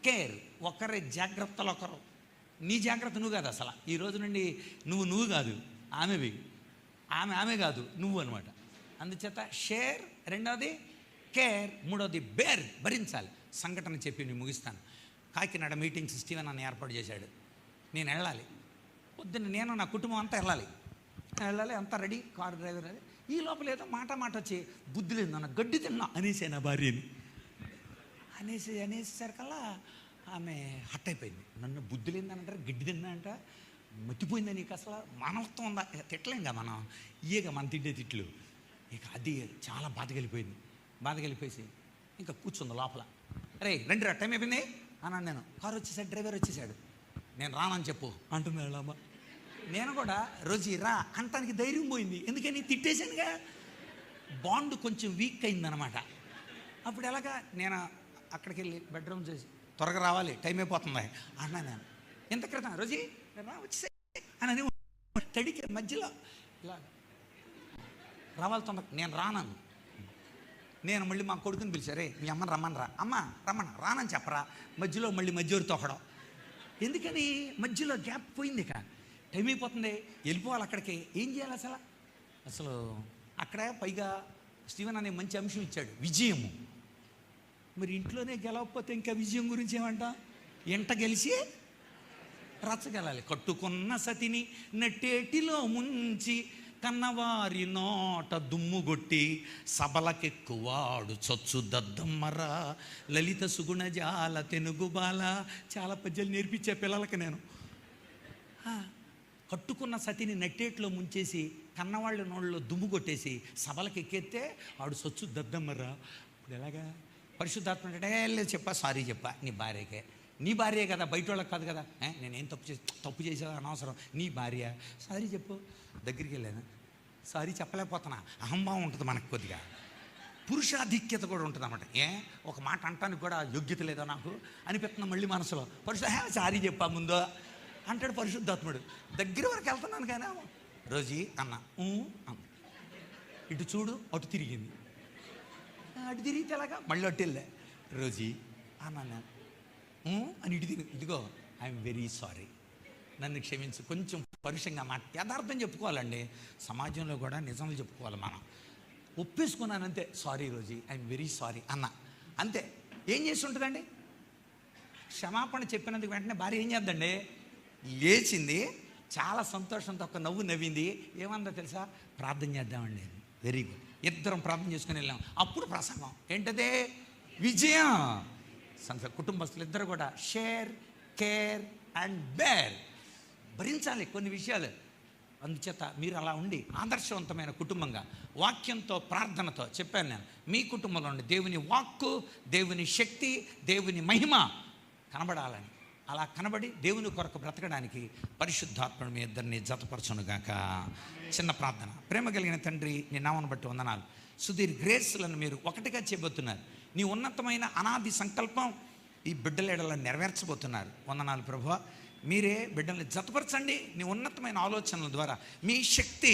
కేర్, ఒకరి జాగ్రత్తలు ఒకరు. నీ జాగ్రత్త నువ్వు కాదు అసలు. ఈ రోజు నుండి నువ్వు కాదు, ఆమె కాదు, నువ్వు అనమాట. అందుచేత షేర్, రెండవది కేర్, మూడవది బేర్, భరించాలి. సంఘటన చెప్పి నేను ముగిస్తాను. కాకినాడ మీటింగ్స్ స్టీవెన్ అన్న ఏర్పాటు చేశాడు. నేను వెళ్ళాలి. పొద్దున్న నేను నా కుటుంబం అంతా వెళ్ళాలి. అంతా రెడీ, కారు డ్రైవర్. అది ఈ లోపల ఏదో మాట వచ్చి, బుద్ధి లేదు నాన్న, గడ్డి తిన్నా అనేసి నా భార్యని అనేసరికల్లా ఆమె హట్ అయిపోయింది. నన్ను బుద్ధి లేదంటారు, గడ్డి తిన్నా అంట, మతిపోయిందా నీకు అసలు, మానవత్వం ఉందా? తిట్టలేంగా మనం, ఇయేగా మనం తిట్టే తిట్లు. ఇక అది చాలా బాధ కలిపోయేసి ఇంకా కూర్చుంది లోపల. అరే రండి రా, టైం అయిపోయింది అన్నాను నేను. కారు వచ్చేసాడు, డ్రైవర్ వచ్చేసాడు. నేను రానని చెప్పు అంటున్నాడు అమ్మ. నేను కూడా రోజు రా అంటానికి ధైర్యం పోయింది. ఎందుకని తిట్టేశానుగా. బాండ్ కొంచెం వీక్ అయిందనమాట. అప్పుడు ఎలాగా నేను అక్కడికి వెళ్ళి బెడ్రూమ్ చేసి, త్వరగా రావాలి, టైం అయిపోతుంది అన్నా నేను. ఎంత క్రితం రోజీ రా వచ్చేసా అని తడికి మధ్యలో ఇలా రావాలి తొందర. నేను రానను. నేను మళ్ళీ మా కొడుకుని పిలిచారే, మీ అమ్మని రమ్మనరా. అమ్మ రమ్మన, రానని చెప్పరా. మధ్యలో మధ్యవరి తోకడం. ఎందుకని మధ్యలో గ్యాప్ పోయింది. ఇక టైం అయిపోతుంది, వెళ్ళిపోవాలి అక్కడికి. ఏం చేయాలి అసలు అక్కడ పైగా స్టీవెన్ అనే మంచి అంశం ఇచ్చాడు, విజయము. మరి ఇంట్లోనే గెలవకపోతే ఇంకా విజయం గురించి ఏమంటా? ఎంట గెలిచి రచ్చగెలాలి. కట్టుకున్న సతిని నట్టేటిలో ముంచి, కన్నవారి నోట దుమ్ముగొట్టి, సబలకెక్కువాడు చచ్చు దద్దమ్మరా, లలిత సుగుణజాల తెనుగుబాల. చాలా పద్యాలు నేర్పించే పిల్లలకి నేను. కట్టుకున్న సతిని నట్టేట్లో ముంచేసి, కన్నవాళ్ళ నోళ్ళలో దుమ్ము కొట్టేసి, సభలకు ఎక్కేస్తే ఆడు సొచ్చు దద్దమ్మరా. ఇప్పుడు ఎలాగా? పరిశుద్ధాత్మ లేదు చెప్పా, సారీ చెప్పా. నీ భార్యే కదా, బయట వాళ్ళకి కాదు కదా. నేనేం తప్పు చేసేదా అనవసరం. నీ భార్య, సారీ చెప్పు. దగ్గరికి వెళ్ళాను, సారీ చెప్పలేకపోతున్నా. అహంభావం ఉంటుంది మనకు కొద్దిగా, పురుషాధిక్యత కూడా ఉంటుంది అన్నమాట. ఒక మాట అంటానికి కూడా యోగ్యత లేదా నాకు అనిపిస్తున్నా మళ్ళీ మనసులో. సారీ చెప్పా ముందో అంటాడు పరిశుద్ధాత్ముడు. దగ్గర వరకు వెళ్తున్నాను కానీ రోజీ అన్న అన్న, ఇటు చూడు, అటు తిరిగింది. అటు తిరిగితే ఎలాగా మళ్ళీ అటు వెళ్ళా రోజీ అన్నా అని ఇటు తిరిగి ఇదిగో ఐఎమ్ వెరీ సారీ, నన్ను క్షమించు. కొంచెం పరుషంగా యథార్థం చెప్పుకోవాలండి. సమాజంలో కూడా నిజంగా చెప్పుకోవాలి మనం. ఒప్పేసుకున్నాను అంతే, sorry Rosie, I'm very sorry అన్న అంతే. ఏం చేసి ఉంటుందండి? క్షమాపణ చెప్పినందుకు వెంటనే భార్య ఏం చేద్దండి? లేచింది, చాలా సంతోషంతో ఒక నవ్వు నవ్వింది. ఏమందో తెలుసా? ప్రార్థన చేద్దామండి. Very good. ఇద్దరం ప్రార్థన చేసుకుని వెళ్ళాం. అప్పుడు ప్రసంగం ఏంటదే? విజయం. కుటుంబస్తులు ఇద్దరు కూడా షేర్, కేర్ అండ్ బేర్, భరించాలి కొన్ని విషయాలు. అందుచేత మీరు అలా ఉండి ఆదర్శవంతమైన కుటుంబంగా వాక్యంతో ప్రార్థనతో చెప్పాను నేను. మీ కుటుంబంలో ఉండి దేవుని వాక్కు, దేవుని శక్తి, దేవుని మహిమ కనబడాలని, అలా కనబడి దేవుని కొరకు బ్రతకడానికి పరిశుద్ధాత్మను మీ ఇద్దరిని జతపరచునుగాక. చిన్న ప్రార్థన. ప్రేమ కలిగిన తండ్రి, నీ నామను బట్టి వందనాలు. సుధీర్ గ్రేస్లను మీరు ఒకటిగా చేయబోతున్నారు. నీ ఉన్నతమైన అనాది సంకల్పం ఈ బిడ్డల ఎడల నెరవేర్చబోతున్నారు. వందనాలు ప్రభువా. మీరే బిడ్డల్ని జతపరచండి నీ ఉన్నతమైన ఆలోచనల ద్వారా. మీ శక్తి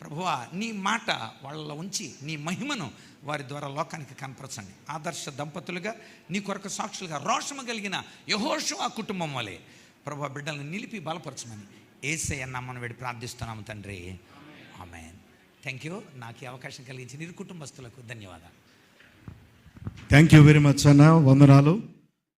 ప్రభువా, నీ మాట వాళ్ళలో ఉంచి నీ మహిమను వారి ద్వారా లోకానికి కనపరచండి. ఆదర్శ దంపతులుగా నీ కొరకు సాక్షులుగా రోషము కలిగిన యెహోషువ కుటుంబం వలె ప్రభువా బిడ్డలను నిలిపి బలపరచమని యేసయ్య నామమున వేడి ప్రార్థిస్తున్నాము తండ్రి. ఆమేన్. Thank you. నాకు ఈ అవకాశం కలిగించిన ఇరు కుటుంబస్తులకు ధన్యవాదాలు. థ్యాంక్ యూ వెరీ మచ్ అన్న. వందనాలు.